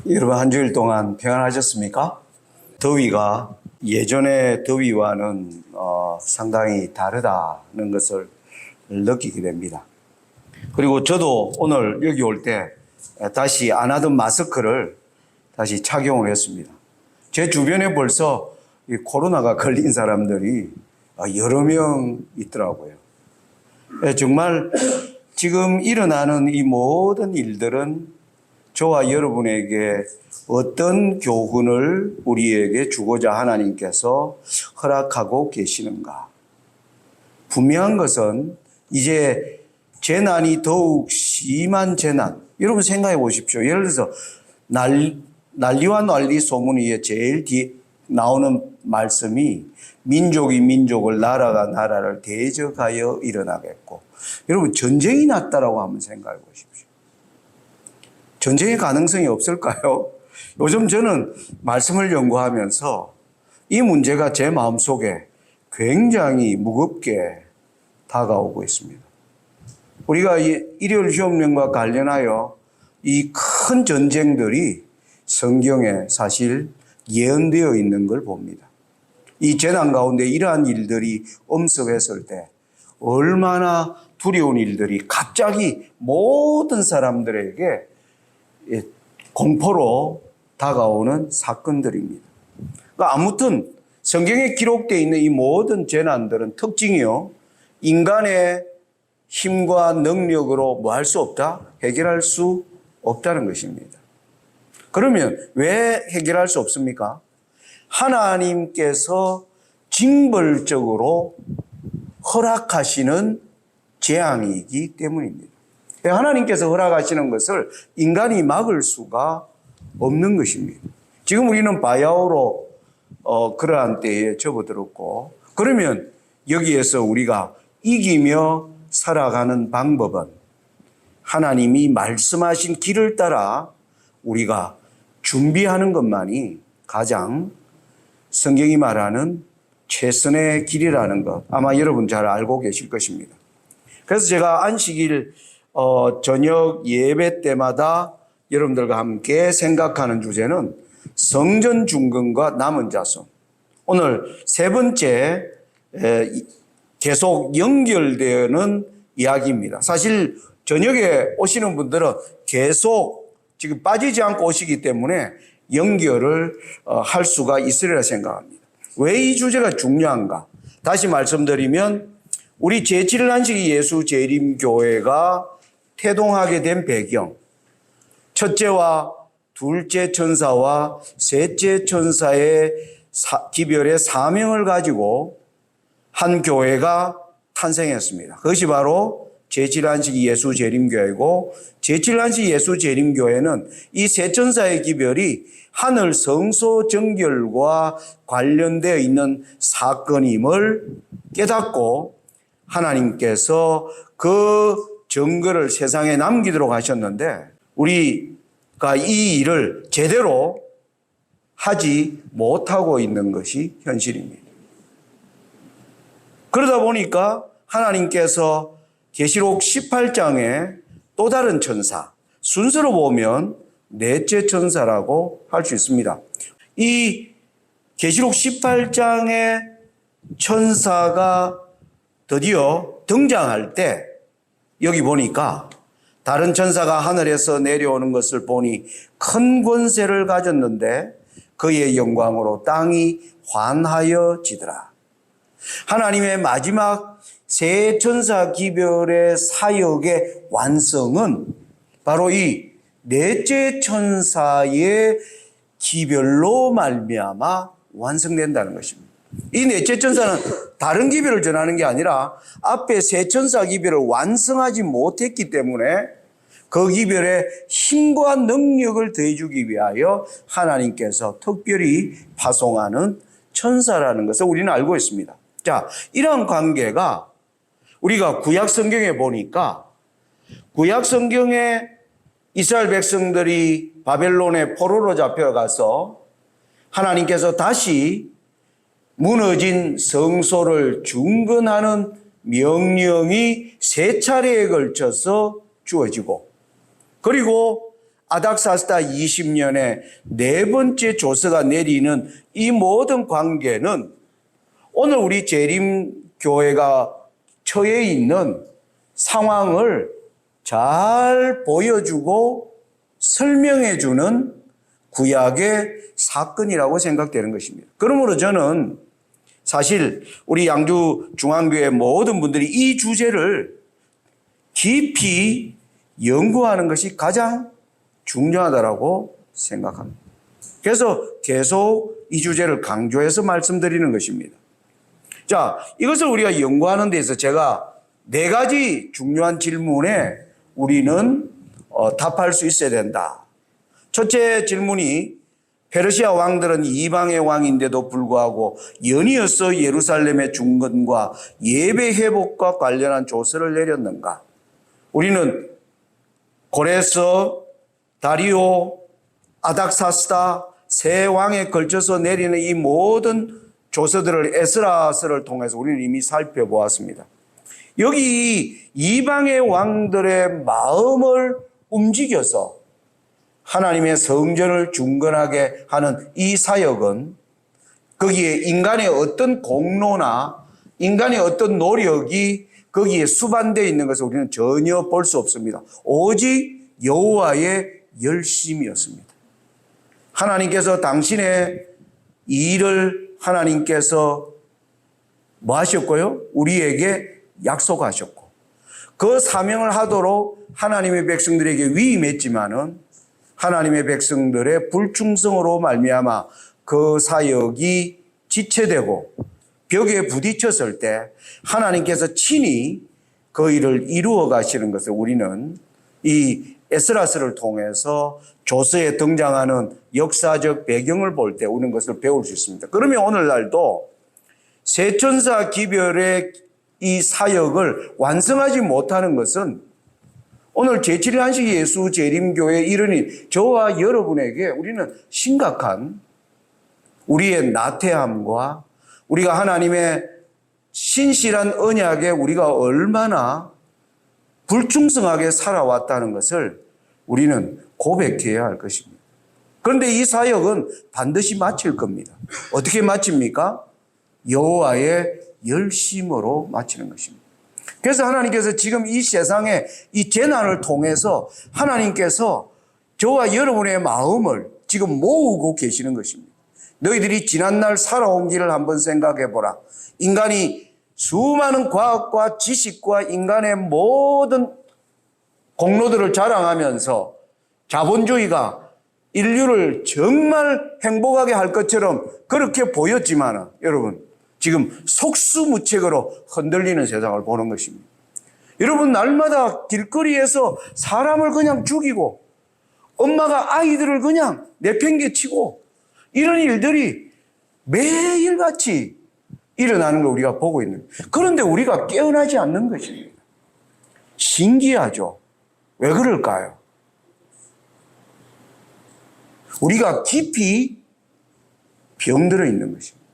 여러분 한 주일 동안 평안하셨습니까? 더위가 예전의 더위와는 상당히 다르다는 것을 느끼게 됩니다. 그리고 저도 오늘 여기 올 때 다시 안 하던 마스크를 다시 착용을 했습니다. 제 주변에 벌써 이 코로나가 걸린 사람들이 여러 명 있더라고요. 정말 지금 일어나는 이 모든 일들은 저와 여러분에게 어떤 교훈을 우리에게 주고자 하나님께서 허락하고 계시는가? 분명한 것은 이제 재난이 더욱 심한 재난. 여러분 생각해 보십시오. 예를 들어서 난리와 난리 소문 위에 제일 뒤에 나오는 말씀이 민족이 민족을 나라가 나라를 대적하여 일어나겠고, 여러분 전쟁이 났다라고 한번 생각해 보십시오. 전쟁의 가능성이 없을까요? 요즘 저는 말씀을 연구하면서 이 문제가 제 마음속에 굉장히 무겁게 다가오고 있습니다. 우리가 일요일 휴업령과 관련하여 이 큰 전쟁들이 성경에 사실 예언되어 있는 걸 봅니다. 이 재난 가운데 이러한 일들이 엄습했을 때 얼마나 두려운 일들이 갑자기 모든 사람들에게 공포로 다가오는 사건들입니다. 그러니까 아무튼 성경에 기록되어 있는 이 모든 재난들은 특징이요, 인간의 힘과 능력으로 뭐 할 수 없다? 해결할 수 없다는 것입니다. 그러면 왜 해결할 수 없습니까? 하나님께서 징벌적으로 허락하시는 재앙이기 때문입니다. 하나님께서 허락하시는 것을 인간이 막을 수가 없는 것입니다. 지금 우리는 바야흐로 그러한 때에 접어들었고, 그러면 여기에서 우리가 이기며 살아가는 방법은 하나님이 말씀하신 길을 따라 우리가 준비하는 것만이 가장 성경이 말하는 최선의 길이라는 것, 아마 여러분 잘 알고 계실 것입니다. 그래서 제가 안식일 저녁 예배 때마다 여러분들과 함께 생각하는 주제는 성전 중건과 남은 자손. 오늘 세 번째 계속 연결되는 이야기입니다. 사실 저녁에 오시는 분들은 계속 지금 빠지지 않고 오시기 때문에 연결을 할 수가 있으리라 생각합니다. 왜 이 주제가 중요한가? 다시 말씀드리면 우리 제7일 안식일 예수 재림교회가 태동하게 된 배경, 첫째와 둘째 천사와 셋째 천사의 기별의 사명을 가지고 한 교회가 탄생했습니다. 그것이 바로 제7안식 예수 재림교회고, 제7안식 예수 재림교회는 이 세 천사의 기별이 하늘 성소 정결과 관련되어 있는 사건임을 깨닫고 하나님께서 그 증거를 세상에 남기도록 하셨는데, 우리가 이 일을 제대로 하지 못하고 있는 것이 현실입니다. 그러다 보니까 하나님께서 계시록 18장에 또 다른 천사, 순서로 보면 넷째 천사라고 할 수 있습니다. 이 계시록 18장의 천사가 드디어 등장할 때 여기 보니까 다른 천사가 하늘에서 내려오는 것을 보니 큰 권세를 가졌는데 그의 영광으로 땅이 환하여지더라. 하나님의 마지막 세 천사 기별의 사역의 완성은 바로 이 넷째 천사의 기별로 말미암아 완성된다는 것입니다. 이 넷째 천사는 다른 기별을 전하는 게 아니라 앞에 세 천사 기별을 완성하지 못했기 때문에 그 기별에 힘과 능력을 더해주기 위하여 하나님께서 특별히 파송하는 천사라는 것을 우리는 알고 있습니다. 자, 이런 관계가 우리가 구약 성경에 보니까, 구약 성경에 이스라엘 백성들이 바벨론의 포로로 잡혀가서 하나님께서 다시 무너진 성소를 중건하는 명령이 세 차례에 걸쳐서 주어지고, 그리고 아닥사스다 20년에 네 번째 조서가 내리는 이 모든 관계는 오늘 우리 재림교회가 처해 있는 상황을 잘 보여주고 설명해주는 구약의 사건이라고 생각되는 것입니다. 그러므로 저는 사실 우리 양주 중앙교회 모든 분들이 이 주제를 깊이 연구하는 것이 가장 중요하다고 생각합니다. 그래서 계속 이 주제를 강조해서 말씀드리는 것입니다. 자, 이것을 우리가 연구하는 데서 제가 네 가지 중요한 질문에 우리는 답할 수 있어야 된다. 첫째 질문이 페르시아 왕들은 이방의 왕인데도 불구하고 연이어서 예루살렘의 중건과 예배 회복과 관련한 조서를 내렸는가? 우리는 고레스, 다리오, 아닥사스다 세 왕에 걸쳐서 내리는 이 모든 조서들을 에스라서를 통해서 우리는 이미 살펴보았습니다. 여기 이방의 왕들의 마음을 움직여서 하나님의 성전을 중건하게 하는 이 사역은 거기에 인간의 어떤 공로나 인간의 어떤 노력이 거기에 수반되어 있는 것을 우리는 전혀 볼 수 없습니다. 오직 여호와의 열심이었습니다. 하나님께서 당신의 이 일을 하나님께서 뭐 하셨고요? 우리에게 약속하셨고 그 사명을 하도록 하나님의 백성들에게 위임했지만은 하나님의 백성들의 불충성으로 말미암아 그 사역이 지체되고 벽에 부딪혔을 때 하나님께서 친히 그 일을 이루어 가시는 것을 우리는 이 에스라서를 통해서 조서에 등장하는 역사적 배경을 볼 때 우리는 것을 배울 수 있습니다. 그러면 오늘날도 세천사 기별의 이 사역을 완성하지 못하는 것은 오늘 제7일 안식 예수 재림교회 일원인 저와 여러분에게 우리는 심각한 우리의 나태함과 우리가 하나님의 신실한 언약에 우리가 얼마나 불충성하게 살아왔다는 것을 우리는 고백해야 할 것입니다. 그런데 이 사역은 반드시 마칠 겁니다. 어떻게 마칩니까? 여호와의 열심으로 마치는 것입니다. 그래서 하나님께서 지금 이 세상에 이 재난을 통해서 하나님께서 저와 여러분의 마음을 지금 모으고 계시는 것입니다. 너희들이 지난날 살아온 길을 한번 생각해 보라. 인간이 수많은 과학과 지식과 인간의 모든 공로들을 자랑하면서 자본주의가 인류를 정말 행복하게 할 것처럼 그렇게 보였지만 여러분 지금 속수무책으로 흔들리는 세상을 보는 것입니다. 여러분 날마다 길거리에서 사람을 그냥 죽이고 엄마가 아이들을 그냥 내팽개치고 이런 일들이 매일같이 일어나는 걸 우리가 보고 있는 거예요. 그런데 우리가 깨어나지 않는 것입니다. 신기하죠? 왜 그럴까요? 우리가 깊이 병들어 있는 것입니다.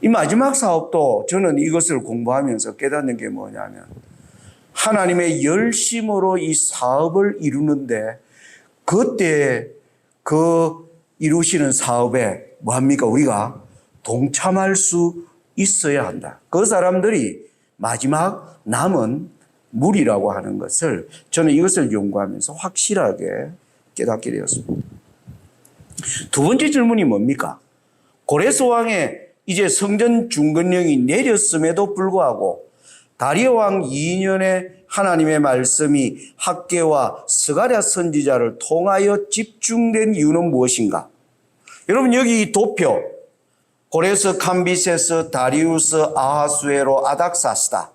이 마지막 사업도 저는 이것을 공부하면서 깨닫는 게 뭐냐면 하나님의 열심으로 이 사업을 이루는데 그때 그 이루시는 사업에 뭐합니까? 우리가 동참할 수 있어야 한다. 그 사람들이 마지막 남은 무리라고 하는 것을 저는 이것을 연구하면서 확실하게 깨닫게 되었습니다. 두 번째 질문이 뭡니까? 고레스 왕의 이제 성전 중건령이 내렸음에도 불구하고 다리오 왕 2년에 하나님의 말씀이 학개와 스가랴 선지자를 통하여 집중된 이유는 무엇인가? 여러분 여기 이 도표 고레스, 캄비세스, 다리우스, 아하수에로, 아닥사스다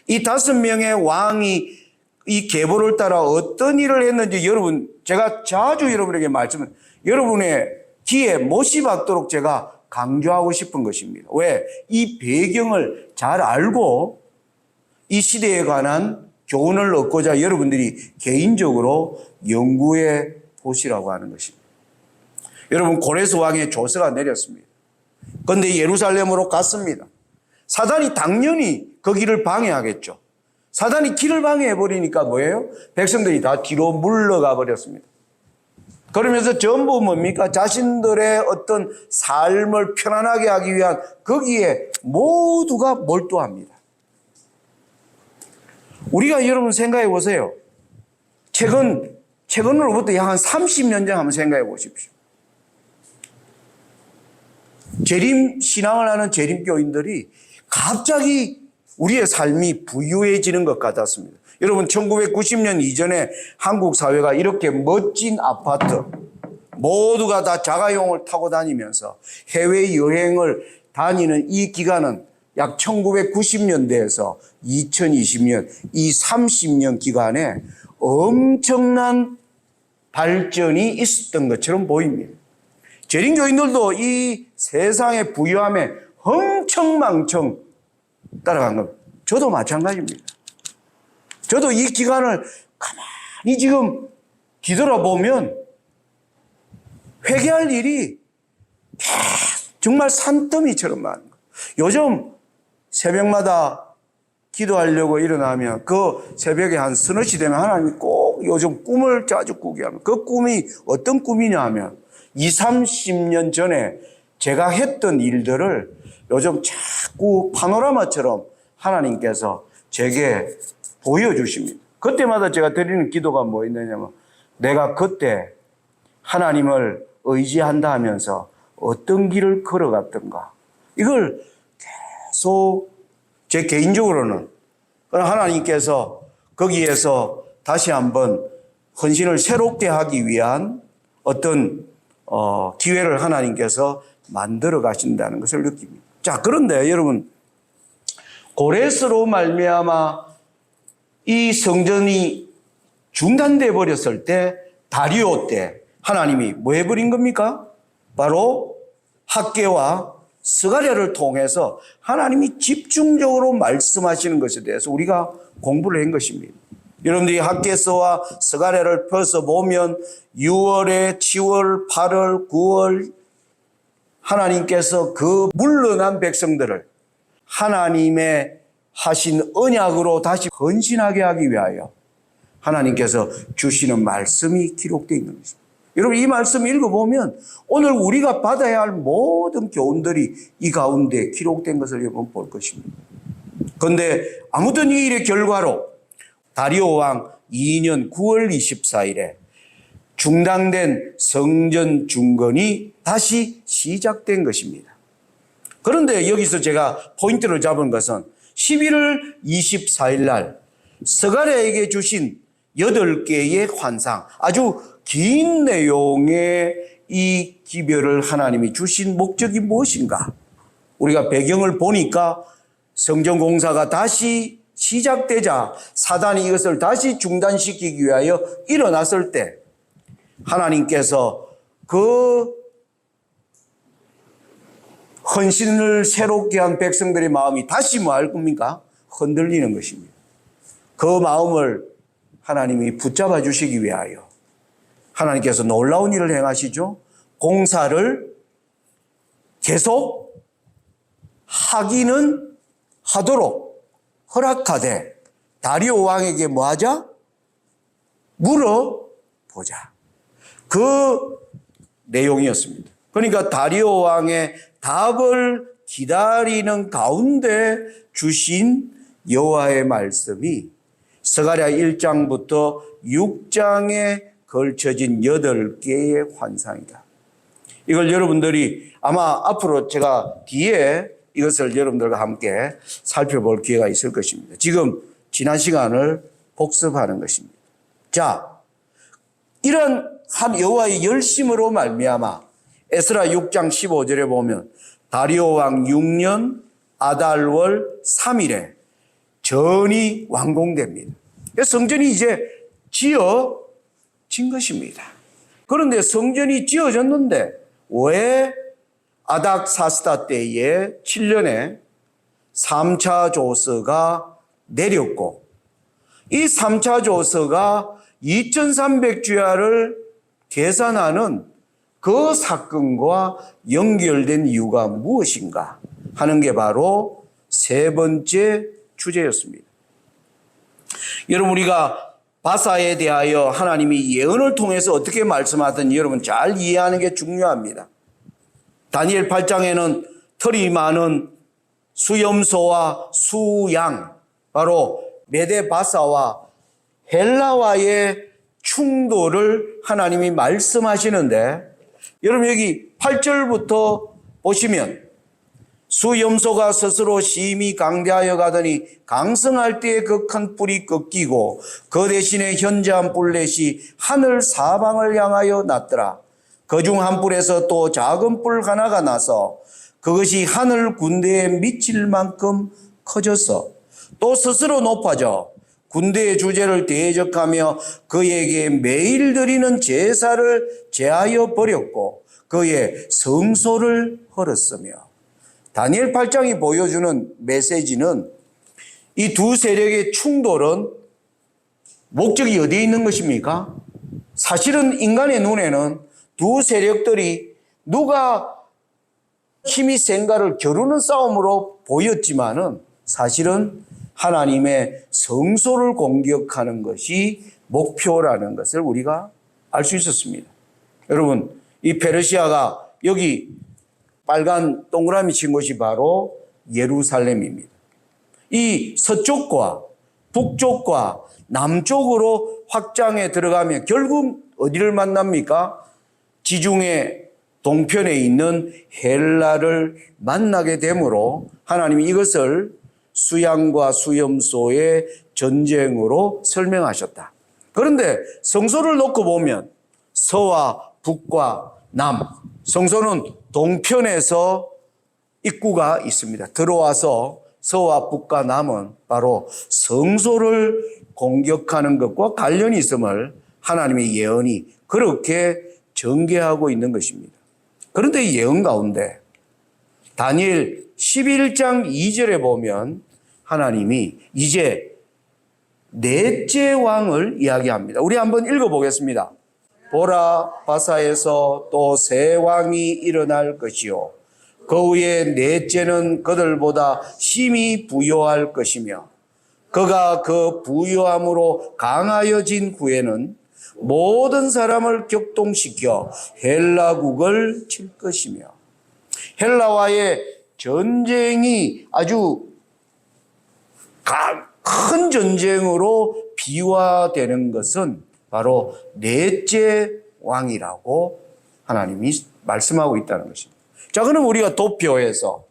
이 5명의 왕이 이 계보를 따라 어떤 일을 했는지 여러분 제가 자주 여러분에게 여러분의 귀에 못이 박도록 제가 강조하고 싶은 것입니다. 왜? 이 배경을 잘 알고 이 시대에 관한 교훈을 얻고자 여러분들이 개인적으로 연구해 보시라고 하는 것입니다. 여러분 고레스 왕의 조서가 내렸습니다. 그런데 예루살렘으로 갔습니다. 사단이 당연히 거기를 방해하겠죠. 사단이 길을 방해해 버리니까 뭐예요? 백성들이 다 뒤로 물러가 버렸습니다. 그러면서 전부 뭡니까? 자신들의 어떤 삶을 편안하게 하기 위한 거기에 모두가 몰두합니다. 우리가 여러분 생각해 보세요. 최근으로부터 약 한 30년 전 한번 생각해 보십시오. 신앙을 하는 재림교인들이 갑자기 우리의 삶이 부유해지는 것 같았습니다. 여러분 1990년 이전에 한국 사회가 이렇게 멋진 아파트, 모두가 다 자가용을 타고 다니면서 해외여행을 다니는 이 기간은 약 1990년대에서 2020년 이 30년 기간에 엄청난 발전이 있었던 것처럼 보입니다. 재림교인들도 이 세상의 부유함에 흥청망청 따라간 겁니다. 저도 마찬가지입니다. 저도 이 기간을 가만히 지금 뒤돌아보면 회개할 일이 정말 산더미처럼 많은 거예요. 요즘 새벽마다 기도하려고 일어나면 그 새벽에 한 서너 시 되면 하나님이 꼭 요즘 꿈을 자주 꾸게 하면 그 꿈이 어떤 꿈이냐 하면 20, 30년 전에 제가 했던 일들을 요즘 자꾸 파노라마처럼 하나님께서 제게 보여주십니다. 그때마다 제가 드리는 기도가 뭐 있느냐면 내가 그때 하나님을 의지한다 하면서 어떤 길을 걸어갔던가 이걸 계속 제 개인적으로는 하나님께서 거기에서 다시 한번 헌신을 새롭게 하기 위한 어떤 기회를 하나님께서 만들어 가신다는 것을 느낍니다. 자, 그런데 여러분 고레스로 말미암아 이 성전이 중단돼 버렸을 때 다리오 때 하나님이 뭐 해버린 겁니까? 바로 학개와 스가랴를 통해서 하나님이 집중적으로 말씀하시는 것에 대해서 우리가 공부를 한 것입니다. 여러분들이 학개서와 스가랴를 펴서 보면 6월에 7월, 8월, 9월 하나님께서 그 물러난 백성들을 하나님의 하신 언약으로 다시 헌신하게 하기 위하여 하나님께서 주시는 말씀이 기록되어 있는 것입니다. 여러분 이 말씀 읽어보면 오늘 우리가 받아야 할 모든 교훈들이 이 가운데 기록된 것을 여러분 볼 것입니다. 그런데 아무튼 이 일의 결과로 다리오 왕 2년 9월 24일에 중단된 성전 중건이 다시 시작된 것입니다. 그런데 여기서 제가 포인트를 잡은 것은 11월 24일 날 스가랴에게 주신 8개의 환상, 아주 긴 내용의 이 기별을 하나님이 주신 목적이 무엇인가? 우리가 배경을 보니까 성전 공사가 다시 시작되자 사단이 이것을 다시 중단시키기 위하여 일어났을 때 하나님께서 그 헌신을 새롭게 한 백성들의 마음이 다시 뭐 할 겁니까? 흔들리는 것입니다. 그 마음을 하나님이 붙잡아 주시기 위하여 하나님께서 놀라운 일을 행하시죠. 공사를 계속 하기는 하도록 허락하되 다리오 왕에게 뭐 하자? 물어보자. 그 내용이었습니다. 그러니까 다리오 왕의 답을 기다리는 가운데 주신 여호와의 말씀이 스가랴 1장부터 6장에 걸쳐진 8개의 환상이다. 이걸 여러분들이 아마 앞으로 제가 뒤에 이것을 여러분들과 함께 살펴볼 기회가 있을 것입니다. 지금 지난 시간을 복습하는 것입니다. 자, 이런 한 여호와의 열심으로 말미암아 에스라 6장 15절에 보면 다리오 왕 6년 아달월 3일에 전이 완공됩니다. 성전이 이제 지어진 것입니다. 그런데 성전이 지어졌는데 왜 아닥사스다 때에 7년에 3차 조서가 내렸고 이 3차 조서가 2300주야를 계산하는 그 사건과 연결된 이유가 무엇인가 하는 게 바로 세 번째 주제였습니다. 여러분, 우리가 바사에 대하여 하나님이 예언을 통해서 어떻게 말씀하든지 여러분 잘 이해하는 게 중요합니다. 다니엘 8장에는 털이 많은 수염소와 수양, 바로 메데 바사와 헬라와의 충돌을 하나님이 말씀하시는데, 여러분 여기 8절부터 보시면 수염소가 스스로 심히 강대하여 가더니 강성할 때에 그 큰 뿔이 꺾이고 그 대신에 현저한 뿔렛이 하늘 사방을 향하여 났더라. 그중 한 뿔에서 또 작은 뿔 하나가 나서 그것이 하늘 군대에 미칠 만큼 커졌어. 또 스스로 높아져 군대의 주제를 대적하며 그에게 매일 드리는 제사를 제하여 버렸고 그의 성소를 헐었으며. 다니엘 8장이 보여주는 메시지는 이 두 세력의 충돌은 목적이 어디에 있는 것입니까? 사실은 인간의 눈에는 두 세력들이 누가 힘이 센가를 겨루는 싸움으로 보였지만은 사실은 하나님의 성소를 공격하는 것이 목표라는 것을 우리가 알 수 있었습니다. 여러분, 이 페르시아가 여기 빨간 동그라미 친 곳이 바로 예루살렘입니다. 이 서쪽과 북쪽과 남쪽으로 확장해 들어가면 결국 어디를 만납니까? 지중해 동편에 있는 헬라를 만나게 되므로 하나님이 이것을 수양과 수염소의 전쟁으로 설명하셨다. 그런데 성소를 놓고 보면 서와 북과 남, 성소는 동편에서 입구가 있습니다. 들어와서 서와 북과 남은 바로 성소를 공격하는 것과 관련이 있음을 하나님의 예언이 그렇게 전개하고 있는 것입니다. 그런데 이 예언 가운데 다니엘 11장 2절에 보면 하나님이 이제 넷째 왕을 이야기합니다. 우리 한번 읽어보겠습니다. 보라, 바사에서 또 새 왕이 일어날 것이요 그 후에 넷째는 그들보다 심히 부요할 것이며 그가 그 부요함으로 강하여진 후에는 모든 사람을 격동시켜 헬라국을 칠 것이며. 헬라와의 전쟁이 아주 큰 전쟁으로 비화되는 것은 바로 넷째 왕이라고 하나님이 말씀하고 있다는 것입니다. 자, 그럼 우리가 도표해서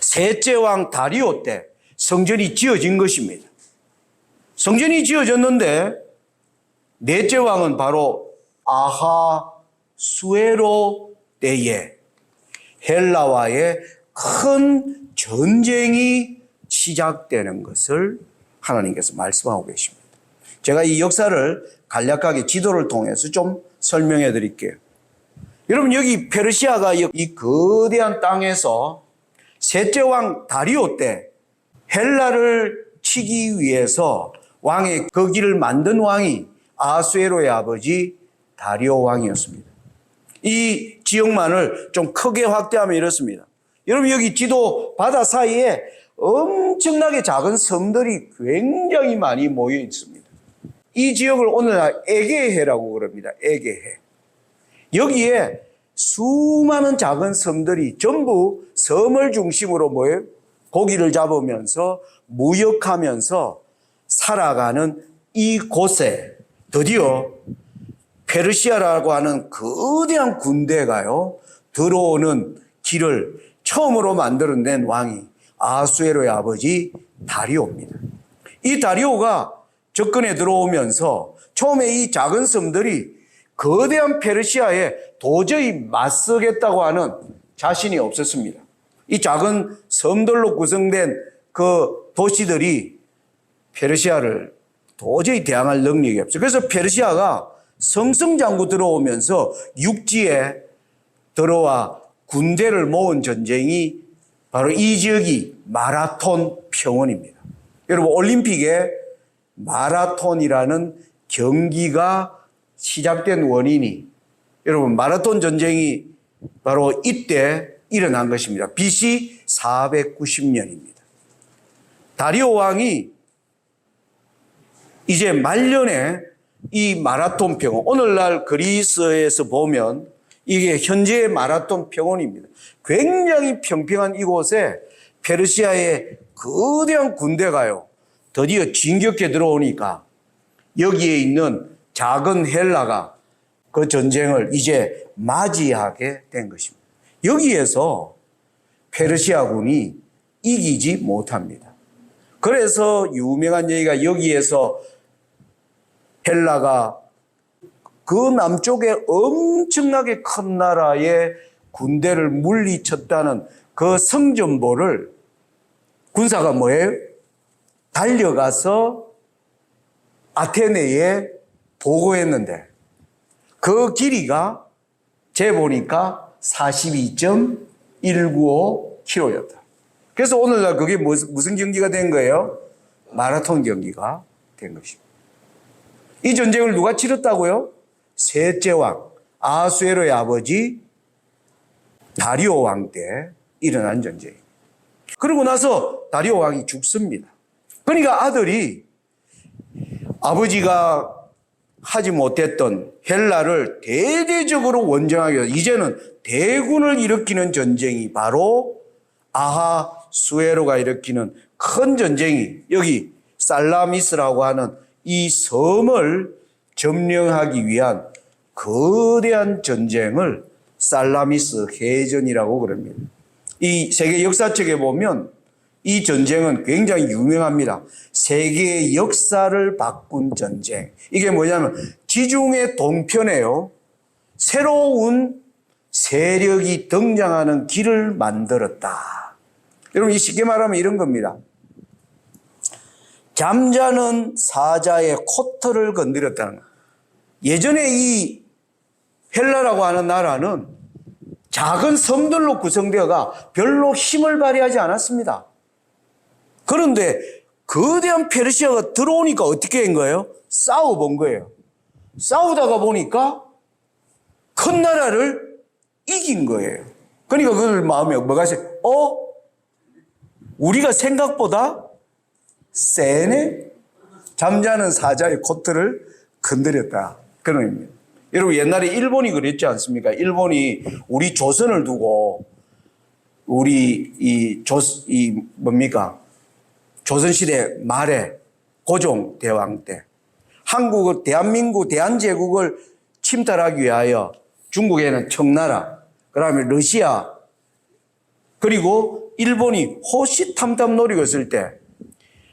셋째 왕 다리오 때 성전이 지어진 것입니다. 성전이 지어졌는데 넷째 왕은 바로 아하수에로 때에 헬라와의 큰 전쟁이 시작되는 것을 하나님께서 말씀하고 계십니다. 제가 이 역사를 간략하게 지도를 통해서 좀 설명해 드릴게요. 여러분, 여기 페르시아가 이 거대한 땅에서 셋째 왕 다리오 때 헬라를 치기 위해서 왕의 그 길을 만든 왕이 아하수에로의 아버지 다리오 왕이었습니다. 이 지역만을 좀 크게 확대하면 이렇습니다. 여러분, 여기 지도 바다 사이에 엄청나게 작은 섬들이 굉장히 많이 모여 있습니다. 이 지역을 오늘날 에게해라고 그럽니다. 에게해. 여기에 수많은 작은 섬들이 전부 섬을 중심으로 뭐예요? 고기를 잡으면서 무역하면서 살아가는 이곳에 드디어 페르시아라고 하는 거대한 군대가요 들어오는 길을 처음으로 만들어낸 왕이 아하수에로의 아버지 다리오입니다. 이 다리오가 접근해 들어오면서 처음에 이 작은 섬들이 거대한 페르시아에 도저히 맞서겠다고 하는 자신이 없었습니다. 이 작은 섬들로 구성된 그 도시들이 페르시아를 도저히 대항할 능력이 없어요. 그래서 페르시아가 성승장구 들어오면서 육지에 들어와 군대를 모은 전쟁이 바로 이 지역이 마라톤 평원입니다. 여러분, 올림픽에 마라톤이라는 경기가 시작된 원인이 여러분 마라톤 전쟁이 바로 이때 일어난 것입니다. BC 490년입니다. 다리오 왕이 이제 말년에 이 마라톤 병원, 오늘날 그리스에서 보면 이게 현재의 마라톤 병원입니다. 굉장히 평평한 이곳에 페르시아의 거대한 군대가요, 드디어 진격해 들어오니까 여기에 있는 작은 헬라가 그 전쟁을 이제 맞이하게 된 것입니다. 여기에서 페르시아군이 이기지 못합니다. 그래서 유명한 얘기가, 여기에서 헬라가 그 남쪽에 엄청나게 큰 나라의 군대를 물리쳤다는 그 성전보를 군사가 뭐예요? 달려가서 아테네에 보고했는데 그 길이가 재보니까 42.195km였다. 그래서 오늘날 그게 무슨 경기가 된 거예요? 마라톤 경기가 된 것입니다. 이 전쟁을 누가 치렀다고요? 셋째 왕, 아하수에로의 아버지 다리오 왕 때 일어난 전쟁입니다. 그러고 나서 다리오 왕이 죽습니다. 그러니까 아들이 아버지가 하지 못했던 헬라를 대대적으로 원정하기 위해서 이제는 대군을 일으키는 전쟁이 바로 아하수에로가 일으키는 큰 전쟁이, 여기 살라미스라고 하는 이 섬을 점령하기 위한 거대한 전쟁을 살라미스 해전이라고 그럽니다. 이 세계 역사책에 보면 이 전쟁은 굉장히 유명합니다. 세계의 역사를 바꾼 전쟁. 이게 뭐냐면 지중해 동편에요, 새로운 세력이 등장하는 길을 만들었다. 여러분, 이 쉽게 말하면 이런 겁니다. 잠자는 사자의 코털을 건드렸다는 거예요. 예전에 이 헬라라고 하는 나라는 작은 섬들로 구성되어가 별로 힘을 발휘하지 않았습니다. 그런데 거대한 페르시아가 들어오니까 어떻게 한 거예요? 싸워본 거예요. 싸우다가 보니까 큰 나라를 이긴 거예요. 그러니까 그 마음에 뭐가 있어요? 우리가 생각보다 세네? 잠자는 사자의 코털을 건드렸다. 그런 의미입니다. 여러분, 옛날에 일본이 그랬지 않습니까? 일본이 우리 조선을 두고 우리 조선시대 말에 고종 대왕 때 한국을, 대한민국, 대한제국을 침탈하기 위하여 중국에는 청나라, 그 다음에 러시아, 그리고 일본이 호시탐탐 노리고 있을 때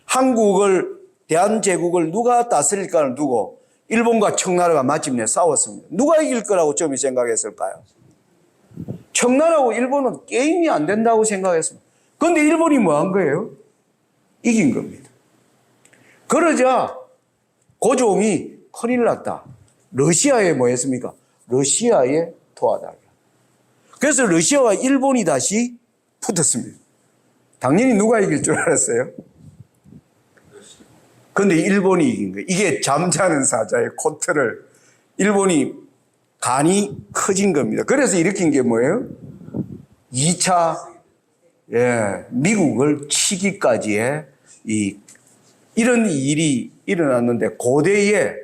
한국을, 대한제국을 누가 다스릴까를 두고 일본과 청나라가 마침내 싸웠습니다. 누가 이길 거라고 처음에 생각했을까요? 청나라하고 일본은 게임이 안 된다고 생각했습니다. 그런데 일본이 뭐 한 거예요? 이긴 겁니다. 그러자 고종이 큰일 났다. 러시아에 뭐 했습니까? 러시아에 도와달라. 그래서 러시아와 일본이 다시 붙었습니다. 당연히 누가 이길 줄 알았어요? 그런데 일본이 이긴 거예요. 이게 잠자는 사자의 코털을, 일본이 간이 커진 겁니다. 그래서 일으킨 게 뭐예요? 2차 미국을 치기까지의 이런 일이 일어났는데, 고대의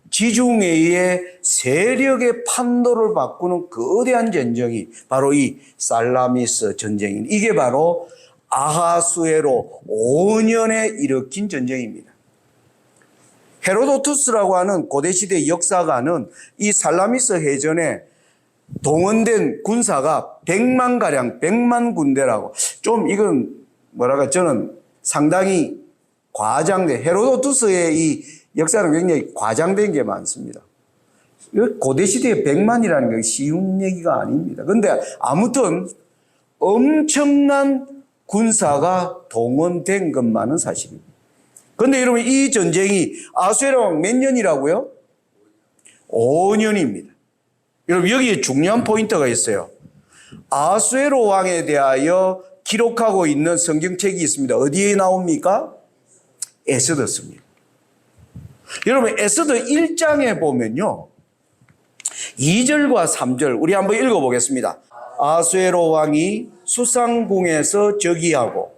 지중해의 세력의 판도를 바꾸는 거대한 전쟁이 바로 이 살라미스 전쟁입니다. 이게 바로 아하수에로 5년에 일으킨 전쟁입니다. 헤로도투스라고 하는 고대시대 역사가는 이 살라미스 해전에 동원된 군사가 100만가량, 100만 군대라고, 좀 이건 저는 상당히 과장된, 헤로도투스의 이 역사는 굉장히 과장된 게 많습니다. 고대시대에 100만이라는 게 쉬운 얘기가 아닙니다. 그런데 아무튼 엄청난 군사가 동원된 것만은 사실입니다. 그런데 여러분, 이 전쟁이 아수에로 왕 몇 년이라고요? 5년입니다. 여러분, 여기에 중요한 포인트가 있어요. 아수에로 왕에 대하여 기록하고 있는 성경책이 있습니다. 어디에 나옵니까? 에스더서입니다. 여러분, 에스더 1장에 보면요, 2절과 3절 우리 한번 읽어보겠습니다. 아수에로 왕이 수상궁에서 즉위하고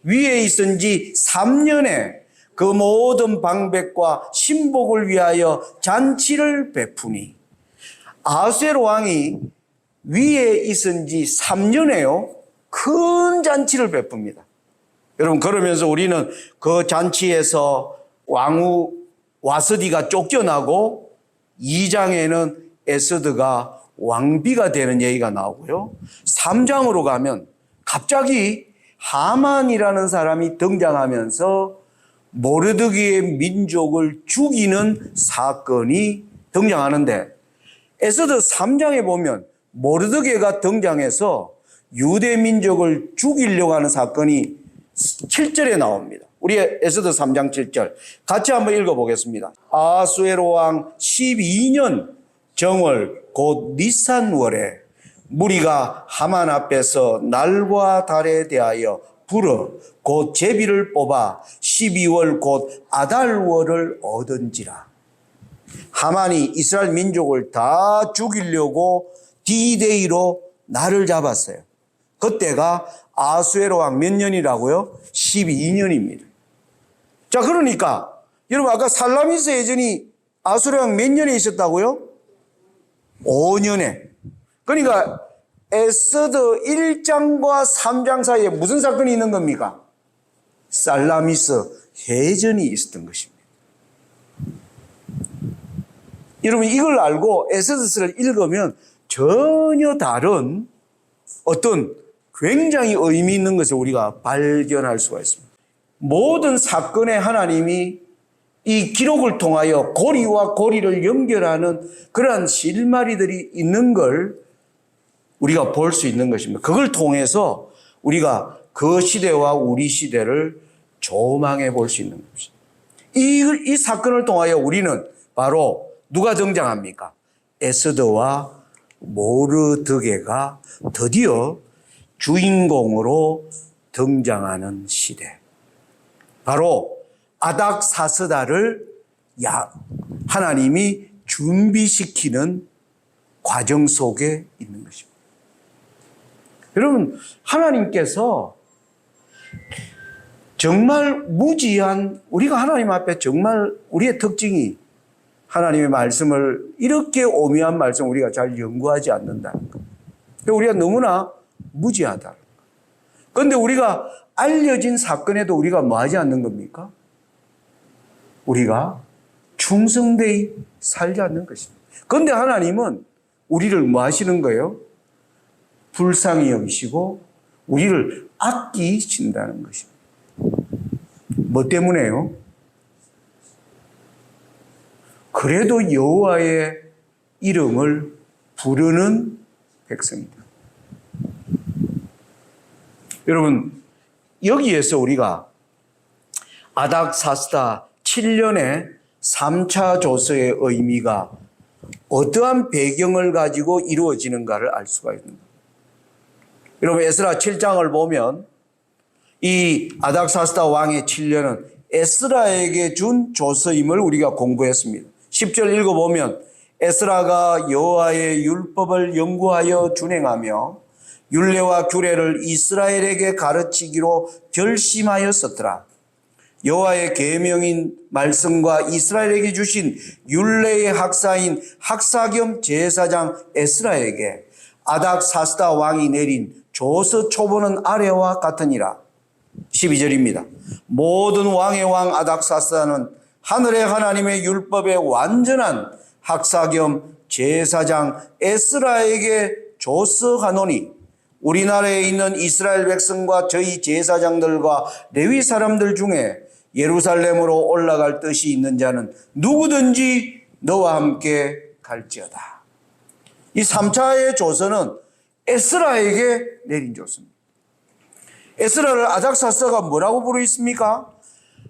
위에 있은 지 3년에 그 모든 방백과 신복을 위하여 잔치를 베푸니. 아수에로 왕이 위에 있은 지 3년에요. 큰 잔치를 베풉니다. 여러분, 그러면서 우리는 그 잔치에서 왕후 와스디가 쫓겨나고 2장에는 에스더가 왕비가 되는 얘기가 나오고요. 3장으로 가면 갑자기 하만이라는 사람이 등장하면서 모르드게의 민족을 죽이는 사건이 등장하는데, 에스더 3장에 보면 모르드게가 등장해서 유대 민족을 죽이려고 하는 사건이 7절에 나옵니다. 우리 에스더 3장 7절 같이 한번 읽어보겠습니다. 아수에로 왕 12년 정월 곧 니산월에 무리가 하만 앞에서 날과 달에 대하여 불어 곧 제비를 뽑아 12월 곧 아달월을 얻은지라. 하만이 이스라엘 민족을 다 죽이려고 D-Day로 날을 잡았어요. 그때가 아수에로 왕 몇 년이라고요? 12년입니다. 자, 그러니까 여러분, 아까 살라미스 해전이 아수에로 왕 몇 년에 있었다고요? 5년에. 그러니까 에스더 1장과 3장 사이에 무슨 사건이 있는 겁니까? 살라미스 해전이 있었던 것입니다. 여러분, 이걸 알고 에스더서를 읽으면 전혀 다른 어떤 굉장히 의미 있는 것을 우리가 발견할 수가 있습니다. 모든 사건에 하나님이 이 기록을 통하여 고리와 고리를 연결하는 그러한 실마리들이 있는 걸 우리가 볼 수 있는 것입니다. 그걸 통해서 우리가 그 시대와 우리 시대를 조망해 볼 수 있는 것입니다. 이 사건을 통하여 우리는 바로 누가 등장합니까? 에스더와 모르드게가 드디어 주인공으로 등장하는 시대. 바로 아닥사스다를 하나님이 준비시키는 과정 속에 있는 것입니다. 여러분, 하나님께서 정말 무지한, 우리가 하나님 앞에 정말 우리의 특징이 하나님의 말씀을 이렇게 오묘한 말씀 우리가 잘 연구하지 않는다는 것. 우리가 너무나 무지하다. 그런데 우리가 알려진 사건에도 우리가 뭐 하지 않는 겁니까? 우리가 충성되이 살지 않는 것입니다. 그런데 하나님은 우리를 뭐 하시는 거예요? 불쌍히 여기시고 우리를 아끼신다는 것입니다. 뭐 때문에요? 그래도 여호와의 이름을 부르는 백성이다. 여러분, 여기에서 우리가 아닥사스다 7년의 3차 조서의 의미가 어떠한 배경을 가지고 이루어지는가를 알 수가 있습니다. 여러분, 에스라 7장을 보면 이 아닥사스다 왕의 7년은 에스라에게 준 조서임을 우리가 공부했습니다. 10절 읽어보면 에스라가 여호와의 율법을 연구하여 준행하며 율례와 규례를 이스라엘에게 가르치기로 결심하였었더라. 여호와의 계명인 말씀과 이스라엘에게 주신 율례의 학사인 학사 겸 제사장 에스라에게 아닥사스다 왕이 내린 조서 초본은 아래와 같으니라. 12절입니다. 모든 왕의 왕 아닥사스다는 하늘의 하나님의 율법의 완전한 학사 겸 제사장 에스라에게 조서하노니 우리나라에 있는 이스라엘 백성과 저희 제사장들과 레위 사람들 중에 예루살렘으로 올라갈 뜻이 있는 자는 누구든지 너와 함께 갈지어다. 이 3차의 조서는 에스라에게 내린 조서입니다. 에스라를 아닥사스다가 뭐라고 부르있습니까?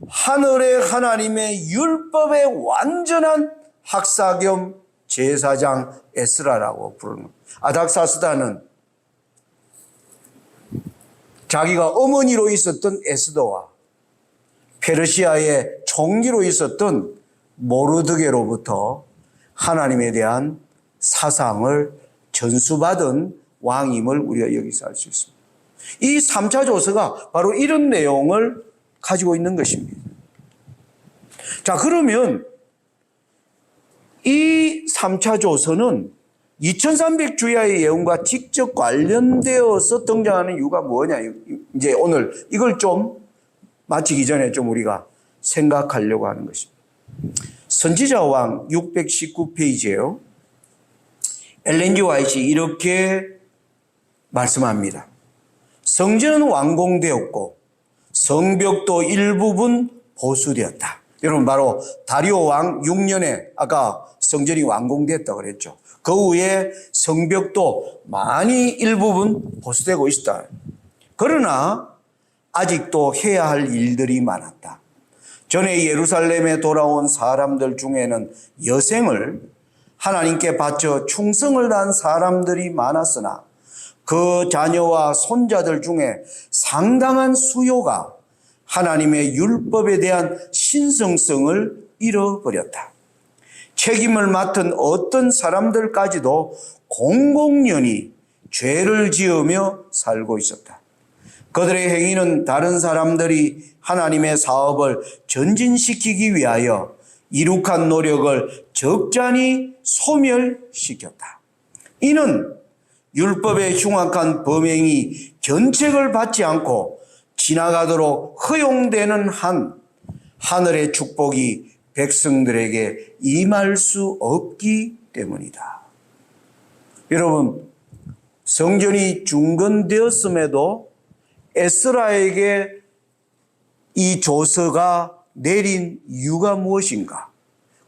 하늘의 하나님의 율법의 완전한 학사 겸 제사장 에스라라고 부르는. 아닥사스다는 자기가 어머니로 있었던 에스더와 페르시아의 총리로 있었던 모르드게로부터 하나님에 대한 사상을 전수받은 왕임을 우리가 여기서 알 수 있습니다. 이 3차 조서가 바로 이런 내용을 가지고 있는 것입니다. 자, 그러면 이 3차 조서는 2300주야의 예언과 직접 관련되어서 등장하는 이유가 뭐냐. 이제 오늘 이걸 좀 마치기 전에 좀 우리가 생각하려고 하는 것입니다. 선지자왕 619페이지에요. 엘렌 G. 화이트 이렇게 말씀합니다. 성전은 완공되었고 성벽도 일부분 보수되었다. 여러분 바로 다리오 왕 6년에 아까 성전이 완공됐다고 그랬죠. 그 후에 성벽도 많이 일부분 보수되고 있다. 그러나 아직도 해야 할 일들이 많았다. 전에 예루살렘에 돌아온 사람들 중에는 여생을 하나님께 바쳐 충성을 다한 사람들이 많았으나 그 자녀와 손자들 중에 상당한 수요가 하나님의 율법에 대한 신성성을 잃어버렸다. 책임을 맡은 어떤 사람들까지도 공공연히 죄를 지으며 살고 있었다. 그들의 행위는 다른 사람들이 하나님의 사업을 전진시키기 위하여 이룩한 노력을 적잖이 소멸시켰다. 이는 율법의 흉악한 범행이 견책을 받지 않고 지나가도록 허용되는 한 하늘의 축복이 백성들에게 임할 수 없기 때문이다. 여러분, 성전이 중건되었음에도 에스라에게 이 조서가 내린 이유가 무엇인가?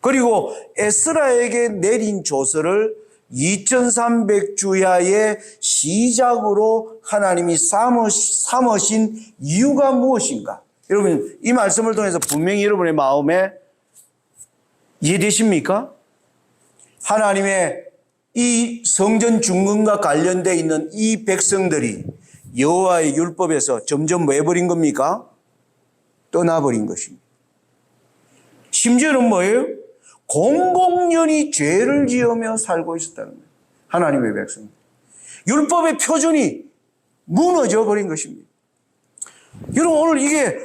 그리고 에스라에게 내린 조서를 2300주야의 시작으로 하나님이 삼으신 이유가 무엇인가? 여러분, 이 말씀을 통해서 분명히 여러분의 마음에 이해되십니까? 하나님의 이 성전 중건과 관련되어 있는 이 백성들이 여호와의 율법에서 점점 왜 버린 겁니까? 떠나버린 것입니다. 심지어는 뭐예요? 공공연히 죄를 지으며 살고 있었다는 거예요. 하나님의 백성들. 율법의 표준이 무너져 버린 것입니다. 여러분, 오늘 이게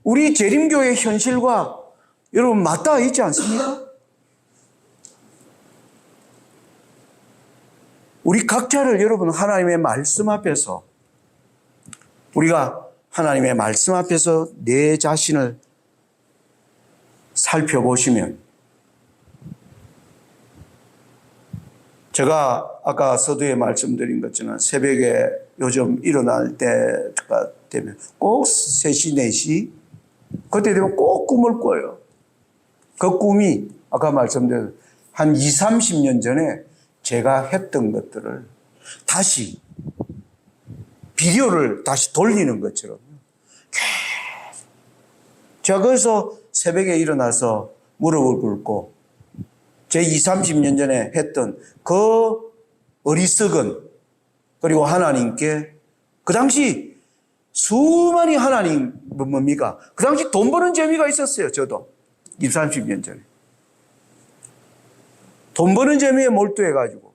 우리 재림교의 현실과 여러분 맞닿아 있지 않습니까? 우리 각자를 여러분 하나님의 말씀 앞에서 우리가 하나님의 말씀 앞에서 내 자신을 살펴보시면 제가 아까 서두에 말씀드린 것처럼 새벽에 요즘 일어날 때가 되면 꼭 3시, 4시 그때 되면 꼭 꿈을 꿔요. 그 꿈이 아까 말씀드린 한 20, 30년 전에 제가 했던 것들을 다시 비디오를 다시 돌리는 것처럼 제가 그래서 새벽에 일어나서 무릎을 꿇고 제 20, 30년 전에 했던 그 어리석은 그리고 하나님께 그 당시 수많이 하나님 뭡니까? 그 당시 돈 버는 재미가 있었어요. 저도 20, 30년 전에 돈 버는 재미에 몰두해가지고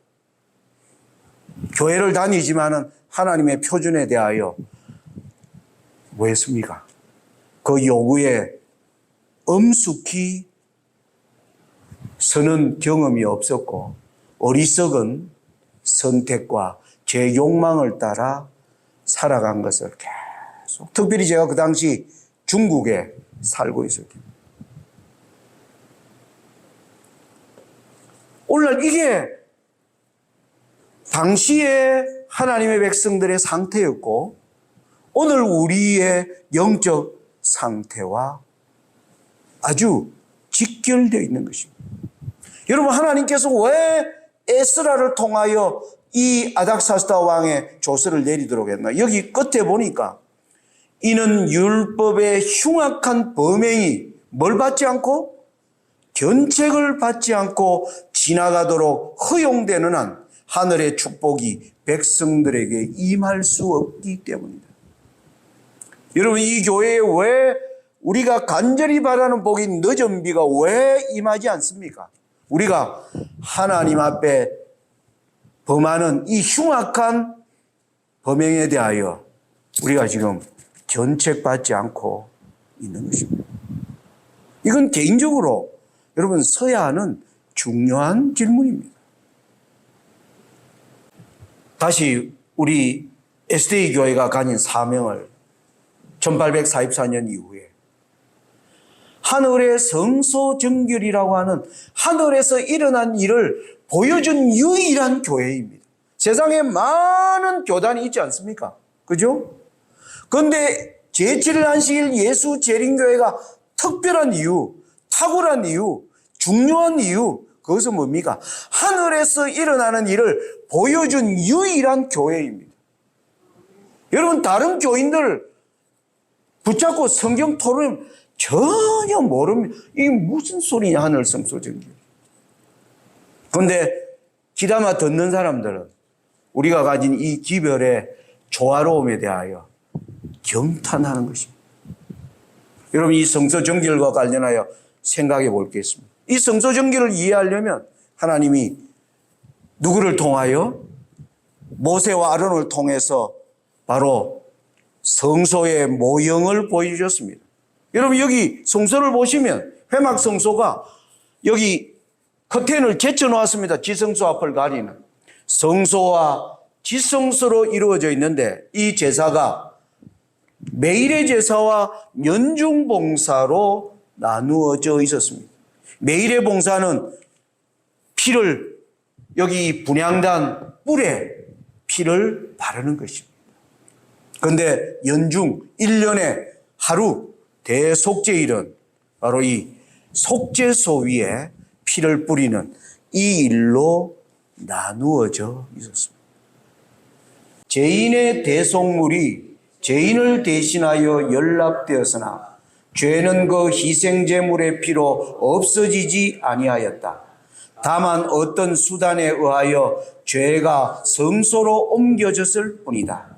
교회를 다니지만은 하나님의 표준에 대하여 뭐 했습니까? 그 요구에 엄숙히 서는 경험이 없었고 어리석은 선택과 제 욕망을 따라 살아간 것을 계속 특별히 제가 그 당시 중국에 살고 있었기 때문에 오늘날 이게 당시에 하나님의 백성들의 상태였고 오늘 우리의 영적 상태와 아주 직결되어 있는 것입니다. 여러분 하나님께서 왜 에스라를 통하여 이 아닥사스다 왕의 조서를 내리도록 했나? 여기 끝에 보니까 이는 율법의 흉악한 범행이 뭘 받지 않고 견책을 받지 않고 지나가도록 허용되는 한 하늘의 축복이 백성들에게 임할 수 없기 때문이다. 여러분 이 교회에 왜 우리가 간절히 바라는 복이 늦은 비가 왜 임하지 않습니까? 우리가 하나님 앞에 범하는 이 흉악한 범행에 대하여 우리가 지금 견책받지 않고 있는 것입니다. 이건 개인적으로 여러분 서야 하는 중요한 질문입니다. 다시 우리 SDA 교회가 가진 사명을 1844년 이후에 하늘의 성소정결이라고 하는 하늘에서 일어난 일을 보여준 유일한 교회입니다. 세상에 많은 교단이 있지 않습니까? 그죠? 그런데 제7일 예수 재림교회가 특별한 이유, 탁월한 이유, 중요한 이유, 그것은 뭡니까? 하늘에서 일어나는 일을 보여준 유일한 교회입니다. 여러분, 다른 교인들 붙잡고 성경 토론하면 전혀 모릅니다. 이게 무슨 소리냐, 하늘 성소정결. 그런데 귀담아 듣는 사람들은 우리가 가진 이 기별의 조화로움에 대하여 경탄하는 것입니다. 여러분, 이 성소정결과 관련하여 생각해 볼 게 있습니다. 이 성소정결을 이해하려면 하나님이 누구를 통하여? 모세와 아론을 통해서 바로 성소의 모형을 보여주셨습니다. 여러분, 여기 성소를 보시면 회막 성소가 여기 커튼을 제쳐 놓았습니다. 지성소 앞을 가리는. 성소와 지성소로 이루어져 있는데 이 제사가 매일의 제사와 연중봉사로 나누어져 있었습니다. 매일의 봉사는 피를 여기 분향단 뿔에 피를 바르는 것입니다. 그런데 연중 1년에 하루 대속죄일은 바로 이 속죄소 위에 피를 뿌리는 이 일로 나누어져 있었습니다. 죄인의 대속물이 죄인을 대신하여 연락되었으나 죄는 그 희생제물의 피로 없어지지 아니하였다. 다만 어떤 수단에 의하여 죄가 성소로 옮겨졌을 뿐이다.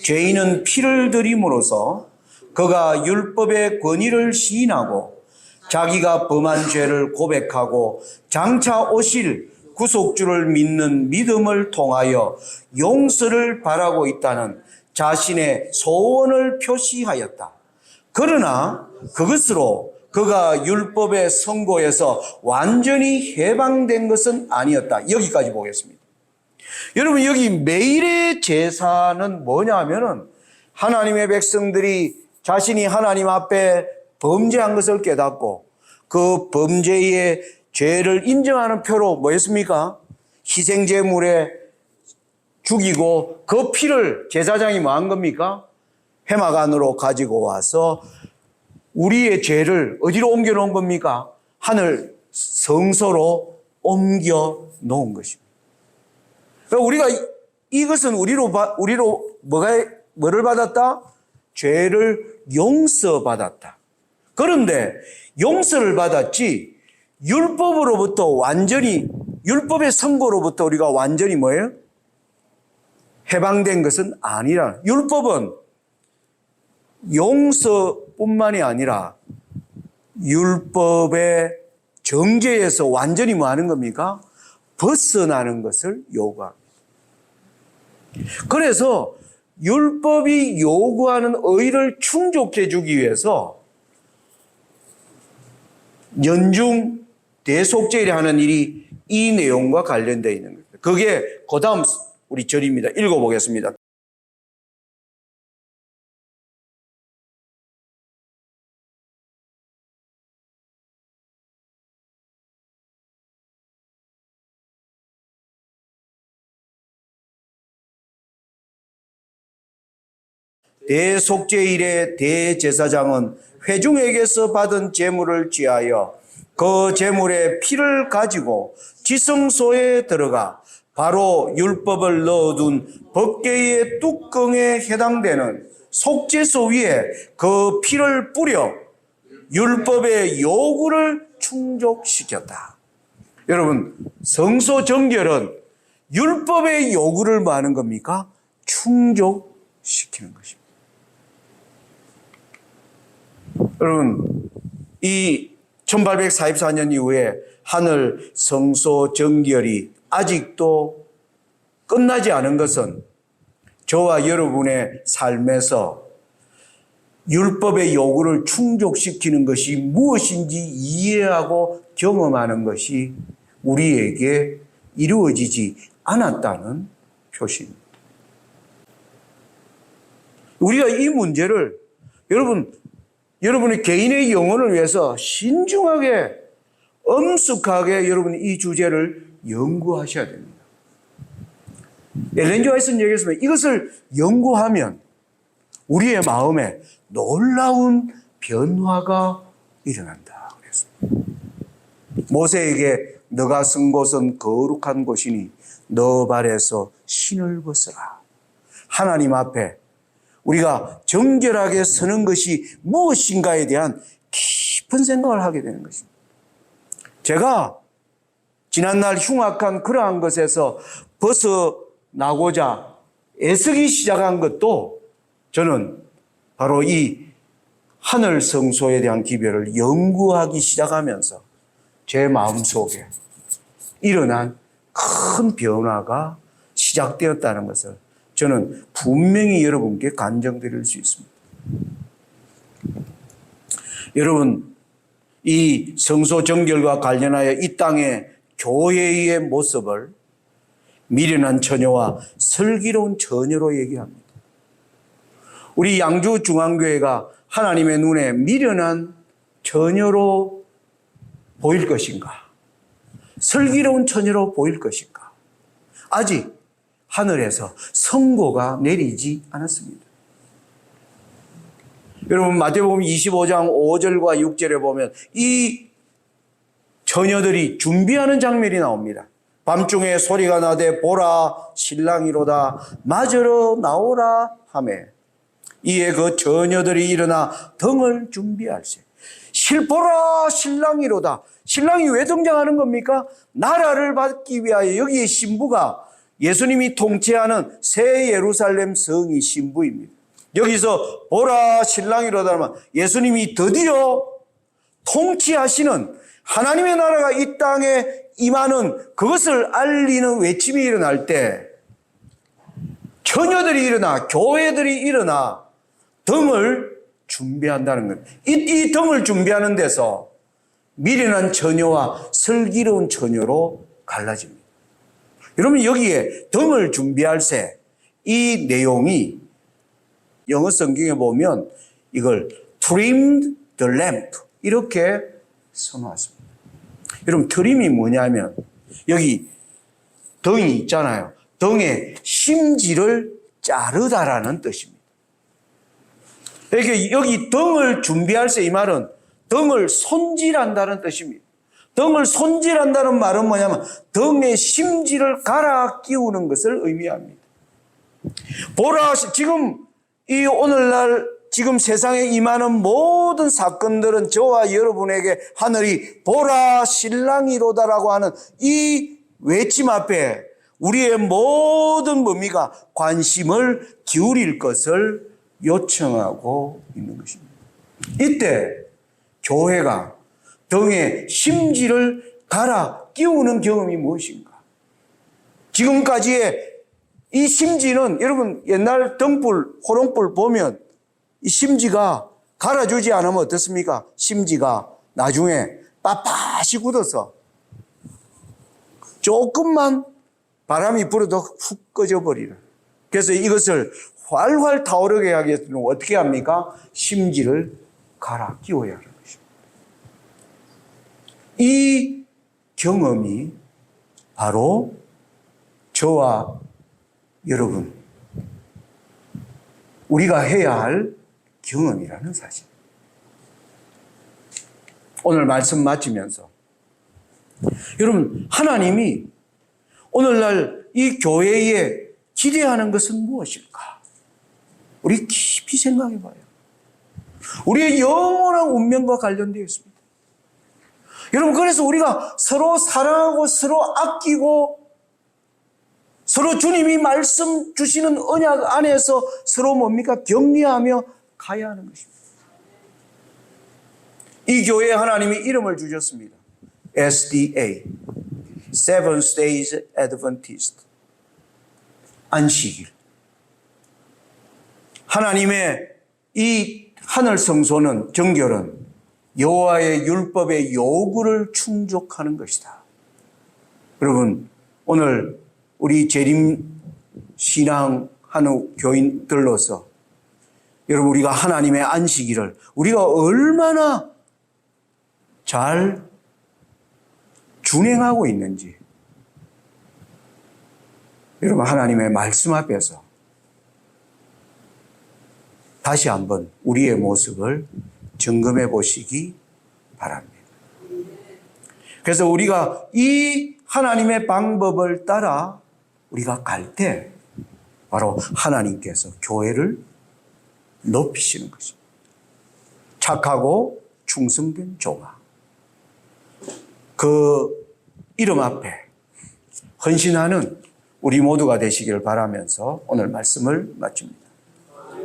죄인은 피를 들임으로써 그가 율법의 권위를 시인하고 자기가 범한 죄를 고백하고 장차 오실 구속주를 믿는 믿음을 통하여 용서를 바라고 있다는 자신의 소원을 표시하였다. 그러나 그것으로 그가 율법의 선고에서 완전히 해방된 것은 아니었다. 여기까지 보겠습니다. 여러분, 여기 매일의 제사는 뭐냐면은 하나님의 백성들이 자신이 하나님 앞에 범죄한 것을 깨닫고 그 범죄의 죄를 인정하는 표로 뭐였습니까? 희생제물에 죽이고 그 피를 제사장이 뭐 한 겁니까? 회막 안으로 가지고 와서 우리의 죄를 어디로 옮겨 놓은 겁니까? 하늘 성소로 옮겨 놓은 것입니다. 그러니까 우리가 이것은 우리로 뭐를 받았다? 죄를 용서받았다. 그런데 용서를 받았지 율법으로부터 완전히 율법의 선고로부터 우리가 완전히 뭐예요? 해방된 것은 아니라 율법은 용서뿐만이 아니라 율법의 정죄에서 완전히 뭐 하는 겁니까? 벗어나는 것을 요구합니다. 그래서 율법이 요구하는 의를 충족해 주기 위해서 연중 대속죄를 하는 일이 이 내용과 관련되어 있는 겁니다. 그게 그 다음 우리 절입니다. 읽어보겠습니다. 대속죄일의 대제사장은 회중에게서 받은 제물을 취하여 그 제물의 피를 가지고 지성소에 들어가 바로 율법을 넣어둔 법궤의 뚜껑에 해당되는 속죄소 위에 그 피를 뿌려 율법의 요구를 충족시켰다. 여러분, 성소 정결은 율법의 요구를 뭐 하는 겁니까? 충족시키는 것입니다. 여러분, 이 1844년 이후에 하늘 성소 정결이 아직도 끝나지 않은 것은 저와 여러분의 삶에서 율법의 요구를 충족시키는 것이 무엇인지 이해하고 경험하는 것이 우리에게 이루어지지 않았다는 표시입니다. 우리가 이 문제를 여러분의 개인의 영혼을 위해서 신중하게 엄숙하게 여러분이 이 주제를 연구하셔야 됩니다. 엘렌 지 화이트는 얘기했습니다. 이것을 연구하면 우리의 마음에 놀라운 변화가 일어난다 그랬습니다. 모세에게 너가 쓴 곳은 거룩한 곳이니 너 발에서 신을 벗어라. 하나님 앞에 우리가 정결하게 서는 것이 무엇인가에 대한 깊은 생각을 하게 되는 것입니다. 제가 지난날 흉악한 그러한 것에서 벗어나고자 애쓰기 시작한 것도 저는 바로 이 하늘 성소에 대한 기별을 연구하기 시작하면서 제 마음속에 일어난 큰 변화가 시작되었다는 것을 저는 분명히 여러분께 간증드릴 수 있습니다. 여러분, 이 성소 정결과 관련하여 이 땅의 교회의 모습을 미련한 처녀와 슬기로운 처녀로 얘기합니다. 우리 양주중앙교회가 하나님의 눈에 미련한 처녀로 보일 것인가? 슬기로운 처녀로 보일 것인가? 아직 하늘에서 선고가 내리지 않았습니다. 여러분 마태복음 25장 5절과 6절에 보면 이 처녀들이 준비하는 장면이 나옵니다. 밤중에 소리가 나되 보라 신랑이로다 맞으러 나오라 하매 이에 그 처녀들이 일어나 등을 준비할세. 보라 신랑이로다. 신랑이 왜 등장하는 겁니까? 나라를 받기 위하여 여기에 신부가 예수님이 통치하는 새 예루살렘 성이 신부입니다. 여기서 보라 신랑이로다 하면 예수님이 드디어 통치하시는 하나님의 나라가 이 땅에 임하는 그것을 알리는 외침이 일어날 때 처녀들이 일어나 교회들이 일어나 등을 준비한다는 것. 이 등을 준비하는 데서 미련한 처녀와 슬기로운 처녀로 갈라집니다. 여러분 여기에 등을 준비할세 이 내용이 영어 성경에 보면 이걸 trimmed the lamp 이렇게 써놨습니다. 여러분 트림이 뭐냐면 여기 등이 있잖아요. 등의 심지를 자르다라는 뜻입니다. 그러니까 여기 등을 준비할세 이 말은 등을 손질한다는 뜻입니다. 등을 손질한다는 말은 뭐냐면 등의 심지를 갈아 끼우는 것을 의미합니다. 보라 지금 이 오늘날 지금 세상에 임하는 모든 사건들은 저와 여러분에게 하늘이 보라 신랑이로다라고 하는 이 외침 앞에 우리의 모든 뭡니까? 관심을 기울일 것을 요청하고 있는 것입니다. 이때 교회가 등의 심지를 갈아 끼우는 경험이 무엇인가? 지금까지의 이 심지는 여러분 옛날 등불, 호롱불 보면 이 심지가 갈아주지 않으면 어떻습니까? 심지가 나중에 빳빳이 굳어서 조금만 바람이 불어도 훅 꺼져버리는. 그래서 이것을 활활 타오르게 하기 위해서는 어떻게 합니까? 심지를 갈아 끼워야 하는 것입니다. 이 경험이 바로 저와 여러분, 우리가 해야 할 경험이라는 사실. 오늘 말씀 마치면서 여러분, 하나님이 오늘날 이 교회에 기대하는 것은 무엇일까? 우리 깊이 생각해 봐요. 우리의 영원한 운명과 관련되어 있습니다. 여러분, 그래서 우리가 서로 사랑하고 서로 아끼고 서로 주님이 말씀 주시는 언약 안에서 서로 뭡니까? 격려하며 가야 하는 것입니다. 이 교회에 하나님이 이름을 주셨습니다. SDA, Seventh Day Adventist, 안식일. 하나님의 이 하늘 성소는 정결은 여호와의 율법의 요구를 충족하는 것이다. 여러분, 오늘 우리 재림 신앙하는 교인들로서 여러분, 우리가 하나님의 안식일을 우리가 얼마나 잘 준행하고 있는지 여러분, 하나님의 말씀 앞에서 다시 한번 우리의 모습을 점검해 보시기 바랍니다. 그래서 우리가 이 하나님의 방법을 따라 우리가 갈 때 바로 하나님께서 교회를 높이시는 것입니다. 착하고 충성된 종아. 그 이름 앞에 헌신하는 우리 모두가 되시기를 바라면서 오늘 말씀을 마칩니다.